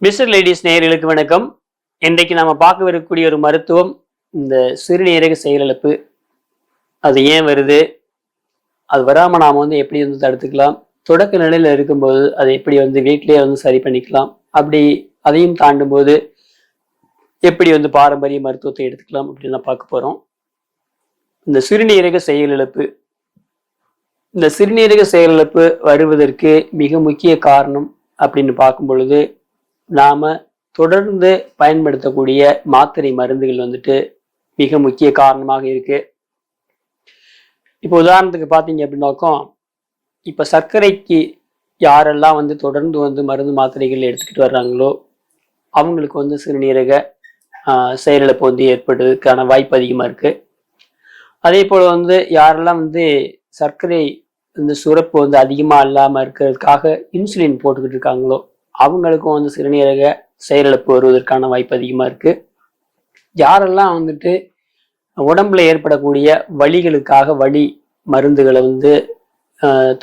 Mister ladies நேயர்களுக்கு வணக்கம். இன்றைக்கு நாம பார்க்கவிருக்கக்கூடிய ஒரு மருத்துவம் இந்த சிறுநீரக செயலிழப்பு. அது ஏன் வருது, அது வராம நாம எப்படி தடுத்துக்கலாம், தொடக்க நிலையில இருக்கும்போது அதை எப்படி வீட்டிலேயே சரி பண்ணிக்கலாம், அப்படி அதையும் தாண்டும் போது எப்படி பாரம்பரிய மருத்துவத்தை எடுத்துக்கலாம் அப்படின்னு பார்க்க போறோம். இந்த சிறுநீரக செயலிழப்பு இந்த சிறுநீரக செயலிழப்பு வருவதற்கு மிக முக்கிய காரணம் அப்படின்னு பார்க்கும் பொழுது, நாம தொடர்ந்து பயன்படுத்தக்கூடிய மாத்திரை மருந்துகள் மிக முக்கிய காரணமாக இருக்கு. இப்போ உதாரணத்துக்கு பார்த்தீங்க அப்படின்னாக்கும், இப்போ சர்க்கரைக்கு யாரெல்லாம் தொடர்ந்து மருந்து மாத்திரைகள் எடுத்துக்கிட்டு வர்றாங்களோ அவங்களுக்கு சிறுநீரக செயலிழப்பு ஏற்படுவதற்கான வாய்ப்பு அதிகமாக இருக்கு. அதே போல் யாரெல்லாம் சர்க்கரை சுரப்பு அதிகமாக இல்லாமல் இருக்கிறதுக்காக இன்சுலின் போட்டுக்கிட்டு இருக்காங்களோ அவங்களுக்கும் சிறுநீரக செயலிழப்பு வருவதற்கான வாய்ப்பு அதிகமாக இருக்கு. யாரெல்லாம் உடம்புல ஏற்படக்கூடிய வலிகளுக்காக வலி மருந்துகளை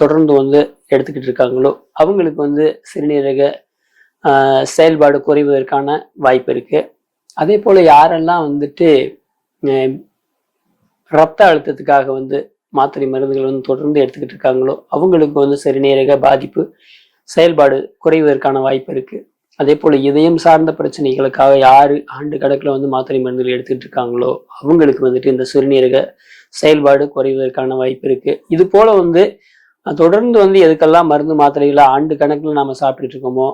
தொடர்ந்து எடுத்துக்கிட்டு இருக்காங்களோ அவங்களுக்கு சிறுநீரக செயல்பாடு குறைவதற்கான வாய்ப்பு இருக்கு. அதே போல யாரெல்லாம் ரத்த அழுத்தத்துக்காக மாத்திரை மருந்துகள் தொடர்ந்து எடுத்துக்கிட்டு இருக்காங்களோ அவங்களுக்கு சிறுநீரக பாதிப்பு செயல்பாடு குறைவதற்கான வாய்ப்பு இருக்கு. அதே போல இதயம் சார்ந்த பிரச்சனைகளுக்காக யாரு ஆண்டு கணக்குல மாத்திரை மருந்துகள் எடுத்துக்கிட்டு இருக்காங்களோ அவங்களுக்கு இந்த சிறுநீரக செயல்பாடு குறைவதற்கான வாய்ப்பு இருக்கு. இது போல தொடர்ந்து எதுக்கெல்லாம் மருந்து மாத்திரைகளை ஆண்டு கணக்குல நாம சாப்பிட்டுட்டு இருக்கோமோ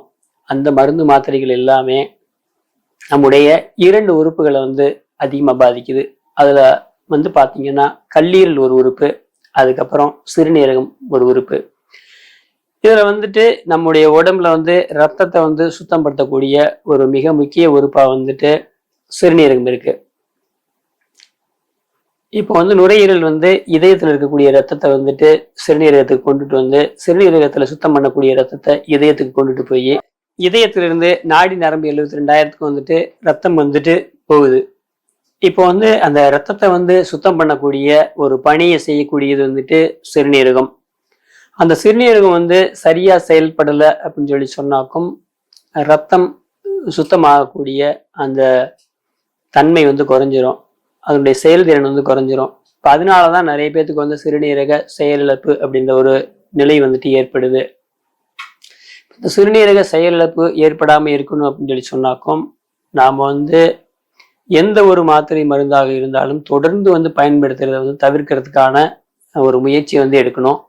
அந்த மருந்து மாத்திரைகள் எல்லாமே நம்முடைய 2 உறுப்புகளை அதிகமா பாதிக்குது. அதுல பாத்தீங்கன்னா கல்லீரல் ஒரு உறுப்பு, அதுக்கப்புறம் சிறுநீரகம் ஒரு உறுப்பு. இதுல நம்முடைய உடம்புல ரத்தத்தை சுத்தப்படுத்தக்கூடிய ஒரு மிக முக்கிய உறுப்பா சிறுநீரகம் இருக்கு. இப்போ நுரையீரல் இதயத்துல இருக்கக்கூடிய ரத்தத்தை சிறுநீரகத்துக்கு கொண்டுட்டு சிறுநீரகத்துல சுத்தம் பண்ணக்கூடிய ரத்தத்தை இதயத்துக்கு கொண்டுட்டு போய் இதயத்திலிருந்து நாடி நரம்பு 72,000க்கு ரத்தம் போகுது. இப்போ அந்த ரத்தத்தை சுத்தம் பண்ணக்கூடிய ஒரு பணியை செய்யக்கூடியது சிறுநீரகம். அந்த சிறுநீரகம் சரியா செயல்படலை அப்படின்னு சொன்னாக்கும் ரத்தம் சுத்தமாகக்கூடிய அந்த தன்மை குறைஞ்சிரும், அதனுடைய செயல்திறன் குறைஞ்சிரும். இப்போ அதனாலதான் நிறைய பேத்துக்கு சிறுநீரக செயலிழப்பு அப்படின்ற ஒரு நிலை ஏற்படுது. இந்த சிறுநீரக செயலிழப்பு ஏற்படாம இருக்கணும் அப்படின்னு சொன்னாக்கும் நாம எந்த ஒரு மாத்திரை மருந்தாக இருந்தாலும் தொடர்ந்து பயன்படுத்துறத தவிர்க்கிறதுக்கான ஒரு முயற்சி எடுக்கணும்.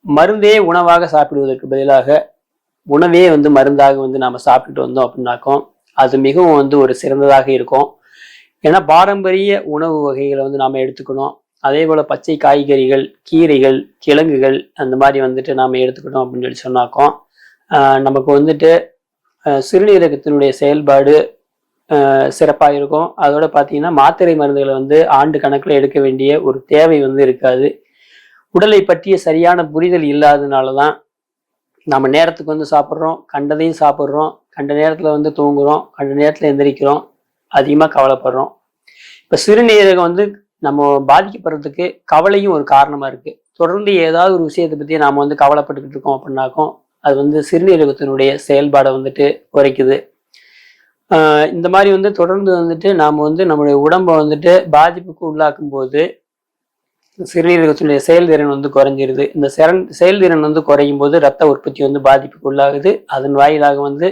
மருந்தே உணவாக சாப்பிடுவதற்கு பதிலாக உணவே மருந்தாக நாம சாப்பிட்டுட்டு வந்தோம் அப்படின்னாக்கும் அது மிகவும் ஒரு சிறந்ததாக இருக்கும். ஏன்னா பாரம்பரிய உணவு வகைகளை நாம எடுத்துக்கணும். அதே போல பச்சை காய்கறிகள், கீரைகள், கிழங்குகள் அந்த மாதிரி நாம எடுத்துக்கணும் அப்படின்னு சொன்னாக்கும் நமக்கு சிறுநீரகத்தினுடைய செயல்பாடு சிறப்பாக இருக்கும். அதோட பார்த்தீங்கன்னா மாத்திரை மருந்துகளை ஆண்டு கணக்கில் எடுக்க வேண்டிய ஒரு தேவை இருக்காது. உடலை பற்றிய சரியான புரிதல் இல்லாததுனாலதான் நம்ம நேரத்துக்கு சாப்பிட்றோம், கண்டதையும் சாப்பிட்றோம், கண்ட நேரத்துல தூங்குறோம், கண்ட நேரத்துல எந்திரிக்கிறோம், அதிகமா கவலைப்படுறோம். இப்ப சிறுநீரகம் நம்ம பாதிக்கப்படுறதுக்கு கவலையும் ஒரு காரணமா இருக்கு. தொடர்ந்து ஏதாவது ஒரு விஷயத்தை பத்தி நாம கவலைப்பட்டுக்கிட்டு இருக்கோம் அப்படின்னாக்கும் அது சிறுநீரகத்தினுடைய செயல்பாடை குறைக்குது. இந்த மாதிரி தொடர்ந்து நாம நம்மளுடைய உடம்பை பாதிப்புக்கு உள்ளாக்கும் போது சிறுநீரகத்தினுடைய செயல்திறன் குறைஞ்சிருது. இந்த செயல்திறன் குறையும் போது ரத்த உற்பத்தி பாதிப்புக்கு உள்ளாகுது. அதன் வாயிலாக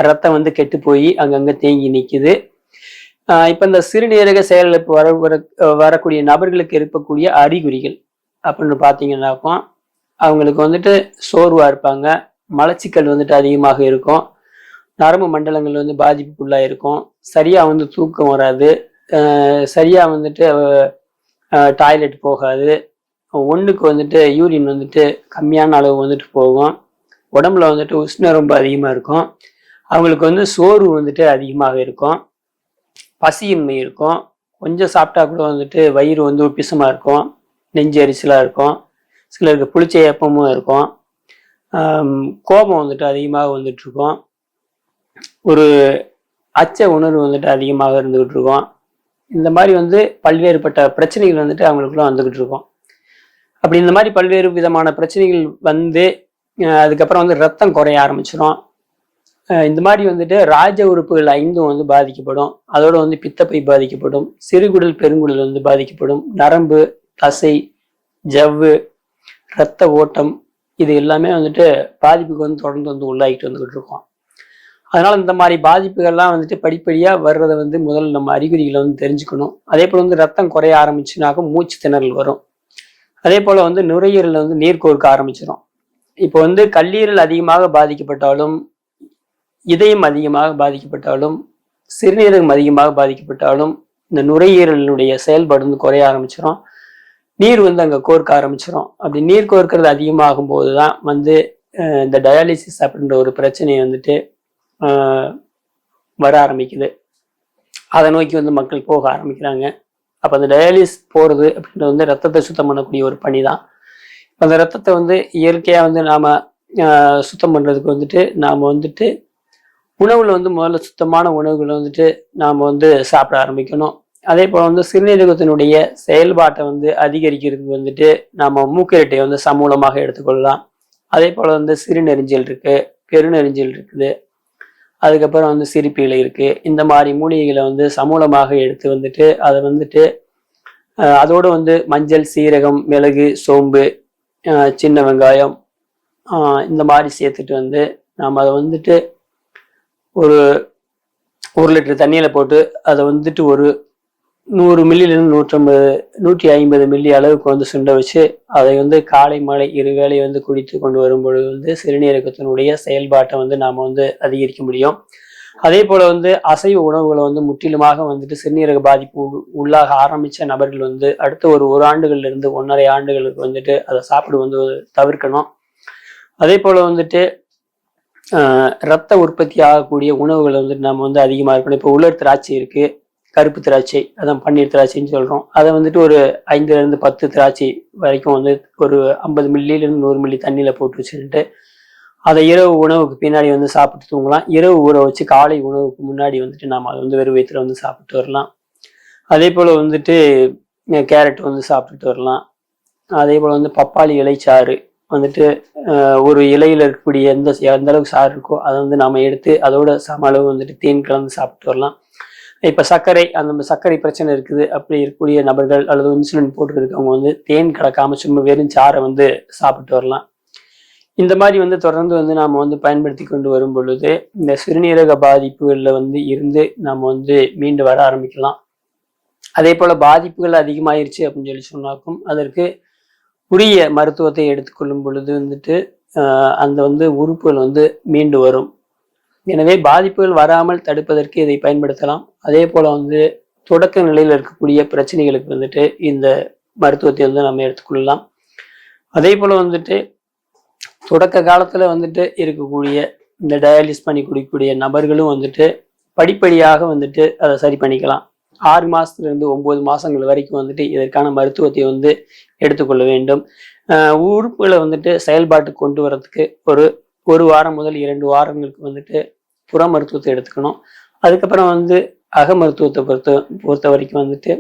ரத்தம் கெட்டு போய் அங்கங்க தேங்கி நிற்குது. இப்ப இந்த சிறுநீரக செயலிழப்பு வரக்கூடிய நபர்களுக்கு இருக்கக்கூடிய அறிகுறிகள் அப்படின்னு பாத்தீங்கன்னாக்கும் அவங்களுக்கு சோர்வா இருப்பாங்க, மலச்சிக்கல் அதிகமாக இருக்கும், நரம்பு மண்டலங்கள் பாதிப்புக்குள்ளா இருக்கும், சரியா தூக்கம் வராது, சரியா டாய்லெட் போகாது, ஒண்ணுக்கு யூரின் கம்மியான அளவு போகும், உடம்புல உஷ்ணம் ரொம்ப அதிகமா இருக்கும், அவங்களுக்கு சோர்வு அதிகமாக இருக்கும், பசியின்மை இருக்கும், கொஞ்சம் சாப்பிட்டா கூட வயிறு உப்பிசமா இருக்கும், நெஞ்சு எரிச்சலா இருக்கும், சிலருக்கு புளிச்ச ஏப்பமும் இருக்கும், கோபம் அதிகமாக இருக்கும், ஒரு அச்ச உணர்வு அதிகமாக இருந்துகிட்டு இருக்கும். இந்த மாதிரி பல்வேறுபட்ட பிரச்சனைகள் அவங்களுக்குள்ள வந்துகிட்டு இருக்கும். அப்படி இந்த மாதிரி பல்வேறு விதமான பிரச்சனைகள் அதுக்கப்புறம் ரத்தம் குறைய ஆரம்பிச்சிடும். இந்த மாதிரி வந்துட்டு ராஜ உறுப்புகள் 5 வந்து பாதிக்கப்படும். அதோட வந்து பித்தப்பை பாதிக்கப்படும், சிறுகுடல் பெருங்குடல் வந்து பாதிக்கப்படும், நரம்பு, தசை, ஜவ்வு, இரத்த ஓட்டம் இது எல்லாமே வந்துட்டு பாதிப்புக்கு வந்து தொடர்ந்து வந்து உள்ளாகிட்டு வந்துகிட்டு இருக்கோம். அதனால இந்த மாதிரி பாதிப்புகள்லாம் வந்துட்டு படிப்படியா வர்றதை வந்து முதல்ல நம்ம அறிகுறிகளை வந்து தெரிஞ்சுக்கணும். அதே போல வந்து ரத்தம் குறைய ஆரம்பிச்சுனாக்க மூச்சு திணறல் வரும். அதே போல வந்து நுரையீரல் வந்து நீர் கோர்க்க ஆரம்பிச்சிடும். இப்போ வந்து கல்லீரல் அதிகமாக பாதிக்கப்பட்டாலும், இதயம் அதிகமாக பாதிக்கப்பட்டாலும், சிறுநீரகம் அதிகமாக பாதிக்கப்பட்டாலும் இந்த நுரையீரலினுடைய செயல்பாடு வந்து குறைய ஆரம்பிச்சிடும். நீர் வந்து அங்கே கோர்க்க ஆரம்பிச்சிடும். அப்படி நீர் கோர்க்கிறது அதிகமாகும் போது தான் வந்து இந்த டயாலிசிஸ் அப்படின்ற ஒரு பிரச்சனையை வந்துட்டு வர ஆரம்பிக்குது. அதை நோக்கி வந்து மக்கள் போக ஆரம்பிக்கிறாங்க. அப்போ அந்த டயாலிசிஸ் போகிறது அப்படின்றது வந்து ரத்தத்தை சுத்தம் பண்ணக்கூடிய ஒரு பணி தான். அந்த ரத்தத்தை வந்து இயற்கையாக வந்து நாம் சுத்தம் பண்ணுறதுக்கு வந்துட்டு நாம் வந்துட்டு உணவில் வந்து முதல்ல சுத்தமான உணவுகளை வந்துட்டு நாம் வந்து சாப்பிட ஆரம்பிக்கணும். அதே போல் வந்து சிறுநீரகத்தினுடைய செயல்பாட்டை வந்து அதிகரிக்கிறதுக்கு வந்துட்டு நாம் மூக்கிரட்டை வந்து சமூலமாக எடுத்துக்கொள்ளலாம். அதே போல் வந்து சிறுநெரிஞ்சல் இருக்குது, பெருநெரிஞ்சல் இருக்குது, அதுக்கப்புறம் வந்து சிறுப்பீலை இருக்குது. இந்த மாதிரி மூலிகைகளை வந்து சமூலமாக எடுத்து வந்துட்டு அதை வந்துட்டு அதோடு வந்து மஞ்சள், சீரகம், மிளகு, சோம்பு, சின்ன வெங்காயம் இந்த மாதிரி சேர்த்துட்டு வந்து நாம் அதை வந்துட்டு ஒரு 1 லிட்டர் தண்ணியில் போட்டு அதை வந்துட்டு ஒரு 100 மில்லிலிருந்து 150 மில்லி அளவுக்கு வந்து சுண்ட வச்சு அதை வந்து காலை மாலை 2 வேளை வந்து குடித்து கொண்டு வரும்பொழுது வந்து சிறுநீரகத்தினுடைய செயல்பாட்டை வந்து நாம் வந்து அதிகரிக்க முடியும். அதே போல வந்து அசைவ உணவுகளை வந்து முற்றிலுமாக வந்துட்டு சிறுநீரக பாதிப்பு உள்ளாக ஆரம்பித்த நபர்கள் வந்து அடுத்த ஒரு ஆண்டுகள்ல இருந்து 1.5 ஆண்டுகளுக்கு வந்துட்டு அதை சாப்பிடு வந்து தவிர்க்கணும். அதே போல வந்துட்டு ரத்த உற்பத்தி ஆகக்கூடிய உணவுகளை வந்துட்டு நம்ம வந்து அதிகமாக இருக்கணும். இப்போ உலர் திராட்சை இருக்கு, கருப்பு திராட்சை, அதான் பன்னீர் திராட்சைன்னு சொல்றோம். அதை வந்துட்டு ஒரு 5லேருந்து 10 திராட்சை வரைக்கும் வந்து ஒரு 50 மில்லிலிருந்து 100 மில்லி தண்ணியில போட்டு வச்சுட்டு அதை இரவு உணவுக்கு பின்னாடி வந்து சாப்பிட்டு தூங்கலாம். இரவு ஊற வச்சு காலை உணவுக்கு முன்னாடி வந்துட்டு நாம் அதை வந்து வெறும் வயிற்றுல வந்து சாப்பிட்டு வரலாம். அதே போல் வந்துட்டு கேரட் வந்து சாப்பிட்டுட்டு வரலாம். அதே போல் வந்து பப்பாளி இலைச்சாறு வந்துட்டு ஒரு இலையில் இருக்கக்கூடிய எந்த அளவுக்கு சாறு இருக்கோ அதை வந்து நாம் எடுத்து அதோட சம அளவு வந்துட்டு தேன் கலந்து சாப்பிட்டு வரலாம். இப்போ சர்க்கரை, அந்த சர்க்கரை பிரச்சனை இருக்குது அப்படி இருக்கக்கூடிய நபர்கள் அல்லது இன்சுலின் போட்டு இருக்கவங்க வந்து தேன் கலக்காம சும்மா வெறும் சாறை வந்து சாப்பிட்டு வரலாம். இந்த மாதிரி வந்து தொடர்ந்து வந்து நாம் வந்து பயன்படுத்தி கொண்டு வரும் பொழுது இந்த சிறுநீரக பாதிப்புகளில் வந்து இருந்து நாம் வந்து மீண்டு வர ஆரம்பிக்கலாம். அதே போல் பாதிப்புகள் அதிகமாயிருச்சு அப்படின்னு சொன்னாக்கும் அதற்கு உரிய மருத்துவத்தை எடுத்துக்கொள்ளும் பொழுது வந்துட்டு அந்த வந்து உறுப்புகள் வந்து மீண்டு வரும். எனவே பாதிப்புகள் வராமல் தடுப்பதற்கு இதை பயன்படுத்தலாம். அதே போல் வந்து தொடக்க நிலையில் இருக்கக்கூடிய பிரச்சனைகளுக்கு வந்துட்டு இந்த மருத்துவத்தை வந்து நம்ம எடுத்துக்கொள்ளலாம். அதே போல் வந்துட்டு தொடக்க காலத்தில் வந்துட்டு இருக்கக்கூடிய இந்த டயாலிசிஸ் பண்ணி குடிக்கக்கூடிய நபர்களும் வந்துட்டு படிப்படியாக வந்துட்டு அதை சரி பண்ணிக்கலாம். 6 மாதத்துலேருந்து 9 மாதங்கள் வரைக்கும் வந்துட்டு இதற்கான மருத்துவத்தை வந்து எடுத்துக்கொள்ள வேண்டும். உறுப்புகளை வந்துட்டு செயல்பாட்டு கொண்டு வரதுக்கு ஒரு வாரம் முதல் 2 வாரங்களுக்கு வந்துட்டு புற மருத்துவத்தை எடுத்துக்கணும். அதுக்கப்புறம் வந்து அக மருத்துவத்தை பொறுத்த வரைக்கும் வந்துட்டு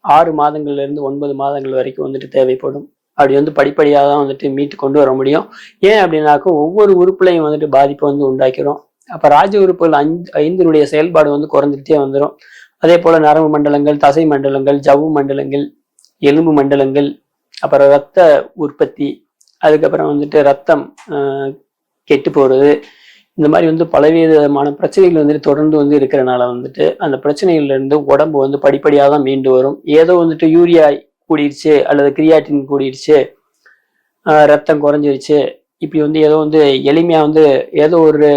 6 மாதங்கள்லேருந்து 9 மாதங்கள் வரைக்கும் வந்துட்டு தேவைப்படும். அப்படி வந்து படிப்படியாக தான் வந்துட்டு மீட்டு கொண்டு வர முடியும். ஏன் அப்படின்னாக்கா ஒவ்வொரு உறுப்புலையும் வந்துட்டு பாதிப்பை வந்து உண்டாக்கிறோம். அப்போ ராஜ உறுப்புகள் 5னுடைய செயல்பாடு வந்து குறைஞ்சிட்டே வந்துடும். அதே போல் நரம்பு மண்டலங்கள், தசை மண்டலங்கள், ஜவ்வு மண்டலங்கள், எலும்பு மண்டலங்கள், அப்புறம் ரத்த உற்பத்தி, அதுக்கப்புறம் வந்துட்டு ரத்தம் கெட்டு போகிறது, இந்த மாதிரி வந்து பலவிதமான பிரச்சனைகள் வந்துட்டு தொடர்ந்து வந்து இருக்கிறனால வந்துட்டு அந்த பிரச்சனைகள்லேருந்து உடம்பு வந்து படிப்படியாக தான் மீண்டு வரும். ஏதோ வந்துட்டு யூரியா கூடிருச்சு அல்லது கிரியாட்டின் கூடிருச்சு, ரத்தம் குறைஞ்சிருச்சு, இப்படி வந்து ஏதோ வந்து எளிமையாக வந்து ஏதோ ஒரு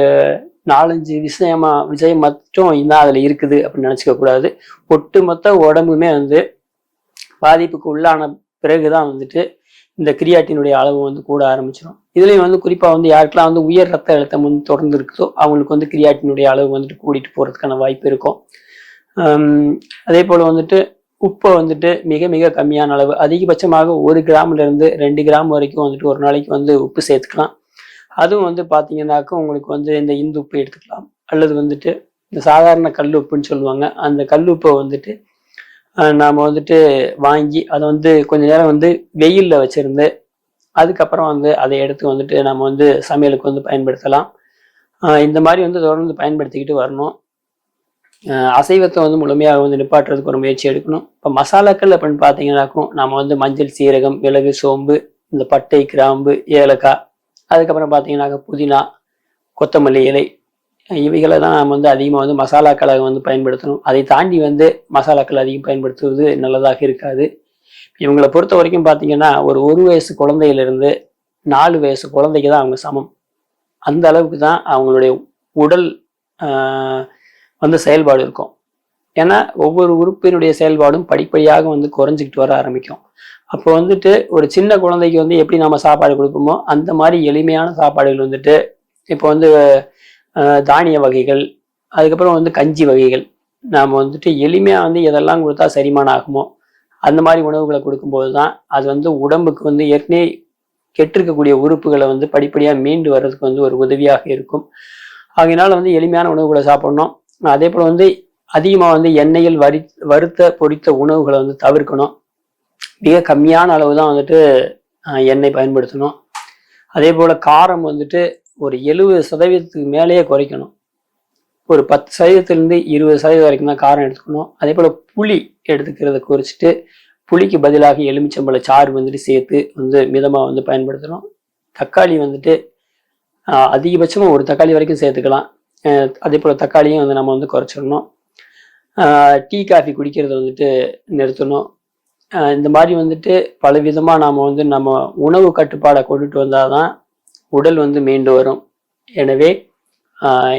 4-5 விஷயம் மட்டும் இன்னும் அதில் இருக்குது அப்படின்னு நினச்சிக்க கூடாது. ஒட்டுமொத்த உடம்புமே வந்து பாதிப்புக்கு உள்ளான பிறகுதான் வந்துட்டு இந்த கிரியாட்டினுடைய அளவு வந்து கூட ஆரம்பிச்சிடும். இதுலேயும் வந்து குறிப்பாக வந்து யாருக்கெல்லாம் வந்து உயர் ரத்த அழுத்தம் வந்து தொடர்ந்து இருக்குதோ அவங்களுக்கு வந்து கிரியாட்டினுடைய அளவு வந்துட்டு கூட்டிட்டு போகிறதுக்கான வாய்ப்பு இருக்கும். அதே போல் வந்துட்டு உப்பை வந்துட்டு மிக மிக கம்மியான அளவு, அதிகபட்சமாக 1 கிராம்லேருந்து 2 கிராம் வரைக்கும் வந்துட்டு ஒரு நாளைக்கு வந்து உப்பு சேர்த்துக்கலாம். அதுவும் வந்து பார்த்தீங்கன்னாக்கா உங்களுக்கு வந்து இந்த இந்து உப்பு எடுத்துக்கலாம், அல்லது வந்துட்டு இந்த சாதாரண கல் உப்புன்னு சொல்லுவாங்க. அந்த கல் உப்பை வந்துட்டு நாம் வந்துட்டு வாங்கி அதை வந்து கொஞ்ச நேரம் வந்து வெயிலில் வச்சுருந்து அதுக்கப்புறம் வந்து அதை எடுத்து வந்துட்டு நம்ம வந்து சமையலுக்கு வந்து பயன்படுத்தலாம். இந்த மாதிரி வந்து தொடர்ந்து பயன்படுத்திக்கிட்டு வரணும். அசைவத்தை வந்து முழுமையாக வந்து நிப்பாட்டுறதுக்கு ஒரு முயற்சி எடுக்கணும். இப்போ மசாலாக்கள் அப்படின்னு பார்த்தீங்கன்னாக்கும் நம்ம வந்து மஞ்சள், சீரகம், மிளகு, சோம்பு, இந்த பட்டை, கிராம்பு, ஏலக்காய், அதுக்கப்புறம் பார்த்தீங்கன்னாக்க புதினா, கொத்தமல்லி இலை, இவைகளை தான் நம்ம வந்து அதிகமாக வந்து மசாலாக்களை வந்து பயன்படுத்தணும். அதை தாண்டி வந்து மசாலாக்கள் அதிகம் பயன்படுத்துவது நல்லதாக இருக்காது. இவங்களை பொறுத்த வரைக்கும் பார்த்தீங்கன்னா ஒரு வயசு குழந்தையிலிருந்து 4 வயசு குழந்தைக்கு தான் அவங்க சமம். அந்த அளவுக்கு தான் அவங்களுடைய உடல் வந்து செயல்பாடு இருக்கும். ஏன்னா ஒவ்வொரு உறுப்பினுடைய செயல்பாடும் படிப்படியாக வந்து குறைஞ்சிக்கிட்டு வர ஆரம்பிக்கும். அப்போ வந்துட்டு ஒரு சின்ன குழந்தைக்கு வந்து எப்படி நம்ம சாப்பாடு கொடுப்போமோ அந்த மாதிரி எளிமையான சாப்பாடுகள் வந்துட்டு இப்போ வந்து தானிய வகைகள், அதுக்கப்புறம் வந்து கஞ்சி வகைகள், நாம் வந்துட்டு எளிமையாக வந்து எதெல்லாம் கொடுத்தா செரிமானம் ஆகுமோ அந்த மாதிரி உணவுகளை கொடுக்கும்போது தான் அது வந்து உடம்புக்கு வந்து ஏற்கனவே கெட்டிருக்கக்கூடிய உறுப்புகளை வந்து படிப்படியாக மீண்டு வர்றதுக்கு வந்து ஒரு உதவியாக இருக்கும். அதனால வந்து எளிமையான உணவுகளை சாப்பிடணும். அதே போல் வந்து அதிகமாக வந்து எண்ணெயில் வறுத்த பொரித்த உணவுகளை வந்து தவிர்க்கணும். மிக கம்மியான அளவு தான் வந்துட்டு எண்ணெய் பயன்படுத்தணும். அதே போல் காரம் வந்துட்டு ஒரு 70% மேலேயே குறைக்கணும். ஒரு 10%லேருந்து 20% வரைக்கும் தான் காரம் எடுத்துக்கணும். அதே போல் புளி எடுத்துக்கிறத குறைச்சிட்டு புளிக்கு பதிலாக எலுமிச்சம்பழ சாறு வந்துட்டு சேர்த்து வந்து மிதமாக வந்து பயன்படுத்தணும். தக்காளி வந்துட்டு அதிகபட்சமாக ஒரு தக்காளி வரைக்கும் சேர்த்துக்கலாம். அதே போல் தக்காளியும் வந்து நம்ம வந்து குறைச்சிடணும். டீ காஃபி குடிக்கிறத வந்துட்டு நிறுத்தணும். இந்த மாதிரி வந்துட்டு பல விதமாக நாம் வந்து நம்ம உணவு கட்டுப்பாடை கொண்டுட்டு வந்தால் தான் உடல் வந்து மீண்டு வரும். எனவே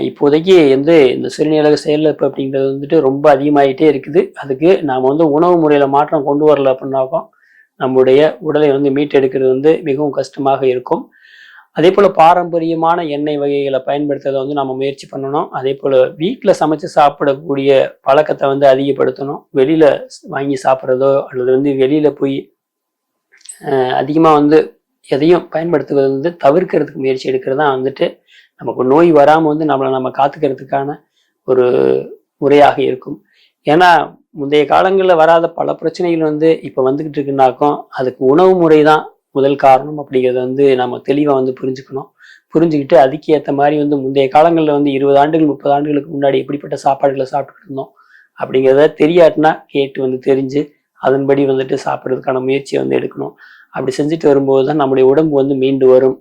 இப்போதைக்கு வந்து இந்த சிறுநீரக செயலிழப்பு அப்படிங்கிறது வந்துட்டு ரொம்ப அதிகமாகிட்டே இருக்குது. அதுக்கு நாம் வந்து உணவு முறையில் மாற்றம் கொண்டு வரல அப்படின்னாக்கும் நம்முடைய உடலை வந்து மீட்டெடுக்கிறது வந்து மிகவும் கஷ்டமாக இருக்கும். அதே போல் பாரம்பரியமான எண்ணெய் வகைகளை பயன்படுத்துறதை வந்து நம்ம முயற்சி பண்ணணும். அதே போல் வீட்டில் சமைச்சு சாப்பிடக்கூடிய பழக்கத்தை வந்து அதிகப்படுத்தணும். வெளியில் வாங்கி சாப்பிட்றதோ அல்லது வந்து வெளியில் போய் அதிகமாக வந்து எதையும் பயன்படுத்துவது வந்து தவிர்க்கிறதுக்கு முயற்சி எடுக்கிறது தான் வந்துட்டு நமக்கு நோய் வராமல் வந்து நம்ம காத்துக்கிறதுக்கான ஒரு முறையாக இருக்கும். ஏன்னா முந்தைய காலங்களில் வராத பல பிரச்சனைகள் வந்து இப்போ வந்துக்கிட்டு இருக்குன்னாக்கும் அதுக்கு உணவு முறை தான் முதல் காரணம் அப்படிங்கிறத வந்து நம்ம தெளிவாக வந்து புரிஞ்சுக்கிட்டு அதுக்கு ஏற்ற மாதிரி வந்து முந்தைய காலங்களில் வந்து 20 ஆண்டுகள் 30 ஆண்டுகளுக்கு முன்னாடி எப்படிப்பட்ட சாப்பாடுகளை சாப்பிட்டுட்டு இருந்தோம் அப்படிங்கிறத தெரியாட்டினா கேட்டு வந்து தெரிஞ்சு அதன்படி வந்துட்டு சாப்பிட்றதுக்கான முயற்சியை வந்து எடுக்கணும். அப்படி செஞ்சுட்டு வரும்போது தான் நம்முடைய உடம்பு வந்து மீண்டு வரும்.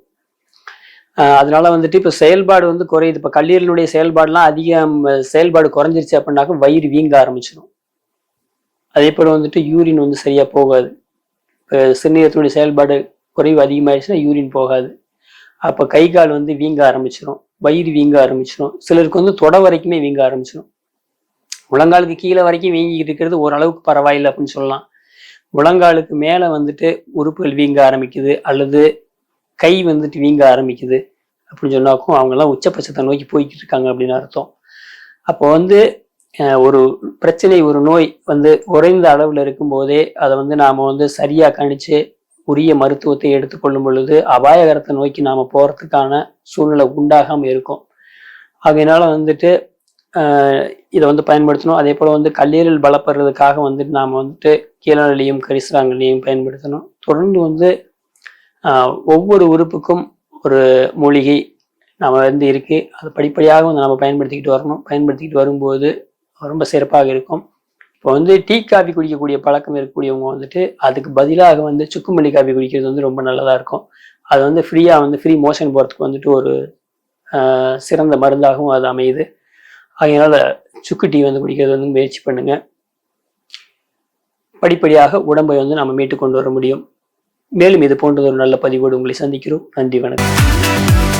அதனால வந்துட்டு இப்போ செயல்பாடு வந்து குறையுது. இப்போ கல்லீரலுடைய செயல்பாடுலாம் அதிகம் செயல்பாடு குறைஞ்சிருச்சு அப்படின்னாக்க வயிறு வீங்க ஆரம்பிச்சிடும். அதே போல் வந்துட்டு யூரின் வந்து சரியாக போகாது. இப்போ சிறுநீரகத்தினுடைய செயல்பாடு குறைவு அதிகமாகிடுச்சுன்னா யூரின் போகாது. அப்போ கை கால் வந்து வீங்க ஆரம்பிச்சிடும், வயிறு வீங்க ஆரம்பிச்சிடும். சிலருக்கு வந்து தொடை வரைக்குமே வீங்க ஆரம்பிச்சிடும். முழங்காலுக்கு கீழே வரைக்கும் வீங்கிக்கிட்டு இருக்கிறது ஓரளவுக்கு பரவாயில்லை அப்படின்னு சொல்லலாம். முழங்காலுக்கு மேலே வந்துட்டு உறுப்புகள் வீங்க ஆரம்பிக்குது அல்லது கை வந்துட்டு வீங்க ஆரம்பிக்குது அப்படின்னு சொன்னாக்கும் அவங்கெல்லாம் உச்சபட்சத்தை நோக்கி போய்கிட்டு இருக்காங்க அப்படின்னு அர்த்தம். அப்போ வந்து ஒரு பிரச்சனை, ஒரு நோய் வந்து குறைந்த அளவில் இருக்கும்போதே அதை வந்து நாம் வந்து சரியாக கணிச்சு உரிய மருத்துவத்தை எடுத்துக்கொள்ளும் பொழுது அபாயகரத்தை நோக்கி நாம் போகிறதுக்கான சூழ்நிலை உண்டாகாமல் இருக்கும். அதனால வந்துட்டு இதை வந்து பயன்படுத்தணும். அதே போல் வந்து கல்லீரல் பலப்படுறதுக்காக வந்துட்டு நாம் வந்துட்டு கீழநிலையும் கரிசலாங்கல்லையும் பயன்படுத்தணும். தொடர்ந்து வந்து ஒவ்வொரு உறுப்புக்கும் ஒரு மூலிகை நம்ம வந்து இருக்கு. அது படிப்படியாக வந்து நம்ம பயன்படுத்திக்கிட்டு வரணும். பயன்படுத்திக்கிட்டு வரும்போது ரொம்ப சிறப்பாக இருக்கும். இப்போ வந்து டீ காஃபி குடிக்கக்கூடிய பழக்கம் இருக்கக்கூடியவங்க வந்துட்டு அதுக்கு பதிலாக வந்து சுக்குமல்லி காஃபி குடிக்கிறது வந்து ரொம்ப நல்லதாக இருக்கும். அது வந்து ஃப்ரீ மோஷன் போகிறதுக்கு வந்துட்டு ஒரு சிறந்த மருந்தாகவும் அது அமையுது. அதனால சுக்கு டீ வந்து குடிக்கிறது வந்து முயற்சி பண்ணுங்க. படிப்படியாக உடம்பை வந்து நம்ம மீட்டு கொண்டு வர முடியும். மேலும் இது போன்றது ஒரு நல்ல பதிவோடு உங்களை சந்திக்கிறோம். நன்றி, வணக்கம்.